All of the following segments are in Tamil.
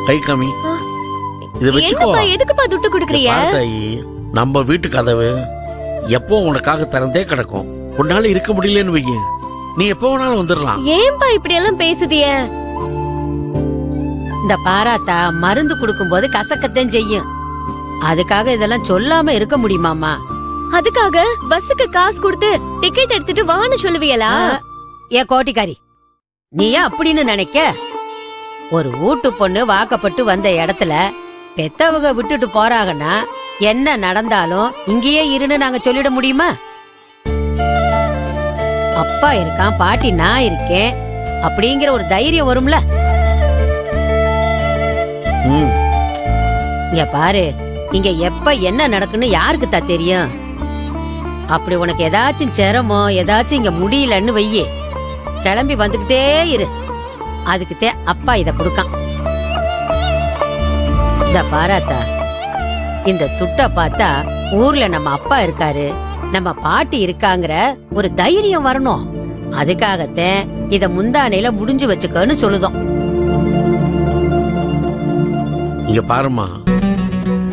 கை காமி. இத வெச்சுக்கோ. எதுக்குப்பா துட்டு குடுக்குறீங்க? தாயி, நம்ம வீட்டு கதவு எப்போ உனக்காக திறந்தே கிடக்கும். உன்னால இருக்க முடியலன்னு வைங்க, நீ எப்போ வேணாலும் வந்துடலாம். ஏன்பா இப்படி எல்லாம் பேசுதிய? இந்த பாராத்தா மருந்து குடுக்கும் போது கசக்கத்தான் செய்யும். அதுக்காக இதெல்லாம் சொல்லாம இருக்க முடியுமாமா? அதுக்காக பஸ்ஸுக்கு காசு கொடுத்து டிக்கெட் எடுத்துட்டு வான்னு சொல்லுவியலா? ஏ கோட்டிக்காரி, நீயா அப்படின்னு நினைக்க? ஒரு வீட்டு பொண்ணு வாக்கப்பட்டு வந்த இடத்துல பெத்தவங்க விட்டுட்டு போறாங்கன்னா என்ன நடந்தாலும் இங்கேயே இருன்னு நாங்க சொல்லிட முடியுமா? அப்பா இருக்கான், பாட்டி நான் இருக்கேன் அப்படிங்கிற ஒரு தைரியம் வரும்ல. இங்க பாரு, இங்க எப்ப என்ன நடக்குன்னு யாருக்கு தான் தெரியும்? அப்படி உனக்கு ஏதாச்சும் சிரமம் ஏதாச்சும் இங்க முடியலன்னு வையே, கிளம்பி வந்துகிட்டே இரு. அதுக்குத்தே அப்பா இத கொடுக்கான். இந்த பாராத்தா, இந்த துட்ட பார்த்தா ஊர்ல நம்ம அப்பா இருக்காரு, நம்ம பாட்டி இருக்காங்கிற ஒரு தைரியம் வரணும். அதுக்காகத்தான் இத முந்தானையில முடிஞ்சு வச்சுக்கன்னு சொல்லுதோம். இங்க பாருமா,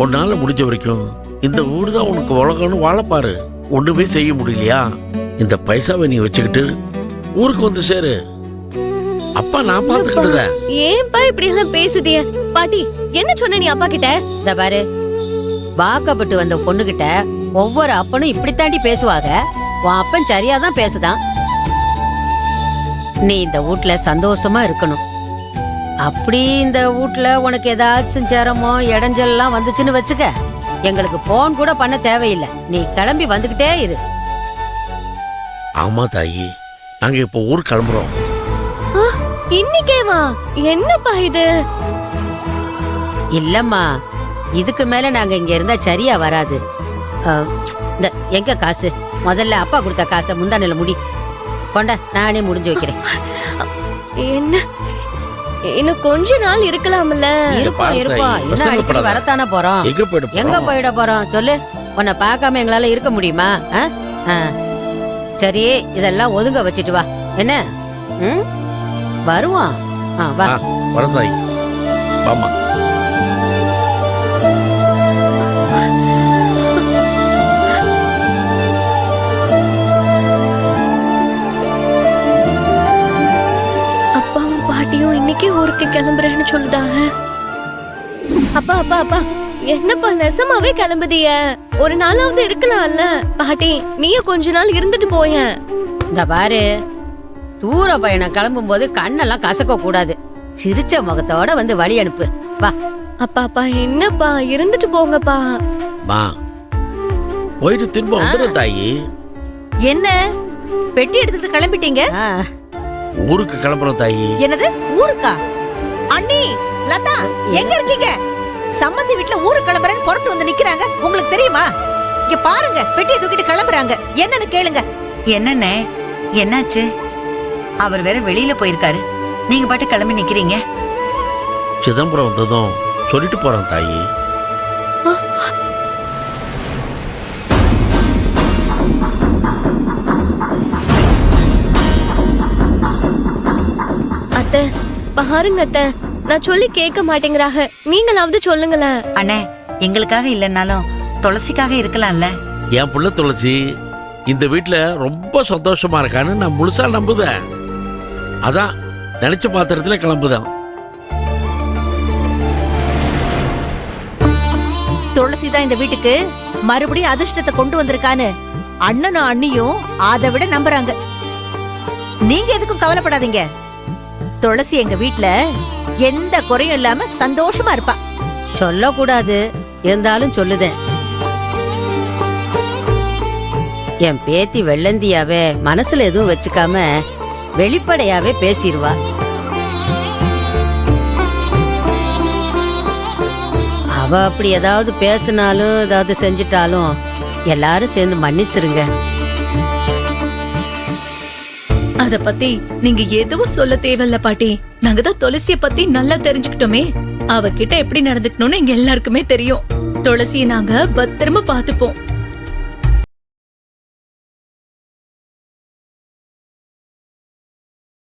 உன்னால முடிஞ்ச வரைக்கும் இந்த ஊருதான் உனக்கு உலகம்னு வாழப்பாரு. ஒண்ணுமே செய்ய முடியலையா? இந்த பைசாவை நீ வச்சுக்கிட்டு ஊருக்கு வந்து சேரு. அப்பா நான் பாத்துக்கிட்டத. ஏன்பா இப்படி எல்லாம் பேசுதிய? பாட்டி என்ன சொன்ன நீ அப்பா கிட்ட? இந்த பாரு, வாக்கப்பட்டு வந்த பொண்ணுகிட்ட ஒவ்வொரு அப்பனும் இப்படித்தாண்டி பேசுவாங்க. உன் அப்பன் சரியாதான் பேசுதான். நீ இந்த வீட்ல சந்தோஷமா இருக்கணும். அப்படி இந்த வீட்ல உனக்கு ஏதாச்சும் சிரமம் இடைஞ்சல்லாம் வந்துச்சுன்னு வச்சுக்க, எங்களுக்கு போன் கூட பண்ண தேவையில்லை. நீ கிளம்பி வந்துகிட்டே இரு. ஆமா தாயி, நாங்க இப்ப ஊர் கிளம்புறோம். இன்னைக்கே வா? என்னப்பா இது? இல்லம்மா, இதுக்கு மேல நாங்க இங்க இருந்தா சரியா வராது. இந்த எங்க காசு? முதல்ல அப்பா கொடுத்த காசை முந்தானையில முடி கொண்ட, நானே முடிஞ்சு வைக்கிறேன். என்ன இன்னும் கொஞ்ச நாள் இருக்கலாம்ல? இருப்போம் இருப்போம், இன்னும் அடிக்கடி வரத்தானே போறோம். எங்க போயிட போறோம் சொல்லு? உன்னை பார்க்காம எங்களால இருக்க முடியுமா? சரி, இதெல்லாம் ஒதுங்க வச்சுட்டு வா. என்ன வருவான்? வா வரதாய். வாமா. அப்பாவும் பாட்டியும் இன்னைக்கு ஊருக்கு கிளம்புறேன்னு சொல்லுதாங்க. அப்பா அப்பா அப்பா, என்னப்பா நெசமாவே கிளம்புதிய? ஒரு நாளாவது இருக்கலாம்ல? பாட்டி நீயும் கொஞ்ச நாள் இருந்துட்டு போய. இந்த பாரு, தூர பயணம் கிளம்பும் போது கண்ணெல்லாம் கசக்க கூடாது. சிரிச்ச முகத்தோட வந்து வழி அனுப்பு. வா. அப்பா அப்பா, என்னப்பா இருந்துட்டு போங்கப்பா. வா, போயிட்டு திரும்ப வந்துடும் தாயி. என்ன பெட்டி எடுத்துட்டு கிளம்பிட்டீங்க? ஊருக்கு கிளம்புறோம் தாயி. என்னது ஊருக்கா? அண்ணி லதா எங்க இருக்கீங்க? சம்பந்தி வீட்ல ஊருக்கு கிளம்புறேன்னு புறப்பட்டு வந்து நிக்கிறாங்க. உங்களுக்கு தெரியுமா? இங்க பாருங்க, பெட்டியை தூக்கிட்டு கிளம்புறாங்க. என்னன்னு கேளுங்க. என்னண்ணே, என்னாச்சு? அவர் வேற வெளியில போயிருக்காரு, நீங்க பாட்டு கிளம்பி நிக்கிறீங்க. சிதம்பரம் வந்ததும் சொல்லிட்டு போறோம் தாயி. அத்தை பாருங்க அத்தை, நான் சொல்லி கேட்க மாட்டேங்கிறாங்க. நீங்களாவது சொல்லுங்களேன். அண்ணே, எங்களுக்காக இல்லைன்னாலும் துளசிக்காக இருக்கலாம்ல. என் புள்ள துளசி இந்த வீட்டுல ரொம்ப சந்தோஷமா இருக்கான்னு நான் முழுசா நம்புதேன். அதான் நினைச்ச பாத்திரத்துல கிளம்புதான். துளசிதான் இந்த வீட்டுக்கு மறுபடியும் அதிர்ஷ்டத்தை கொண்டு வந்திருக்கான்னு அண்ணனும் அண்ணியும் அதை விட நம்புறாங்க. நீங்க எதுக்கும் கவலைப்படாதீங்க. துளசி எங்க வீட்டுல எந்த குறையும் இல்லாம சந்தோஷமா இருப்பா. சொல்லக்கூடாது, இருந்தாலும் சொல்லுதேன். என் பேத்தி வெள்ளந்தியாவே மனசுல எதுவும் வச்சுக்காம வெளிப்படையாவே பேசிடுவா. அவ அப்படி ஏதாவது பேசினாலும் ஏதாவது செஞ்சிட்டாலும் எல்லாரும் சேர்ந்து மன்னிச்சிருங்க. அத பத்தி நீங்க எதுவும் சொல்ல தேவையில்ல பாட்டி. நாங்க தான் துளசிய பத்தி நல்லா தெரிஞ்சுக்கிட்டோமே. அவகிட்ட எப்படி நடந்துக்கணும்னு எங்க எல்லாருக்குமே தெரியும். துளசியை நாங்க பத்திரமா பாத்துப்போம்.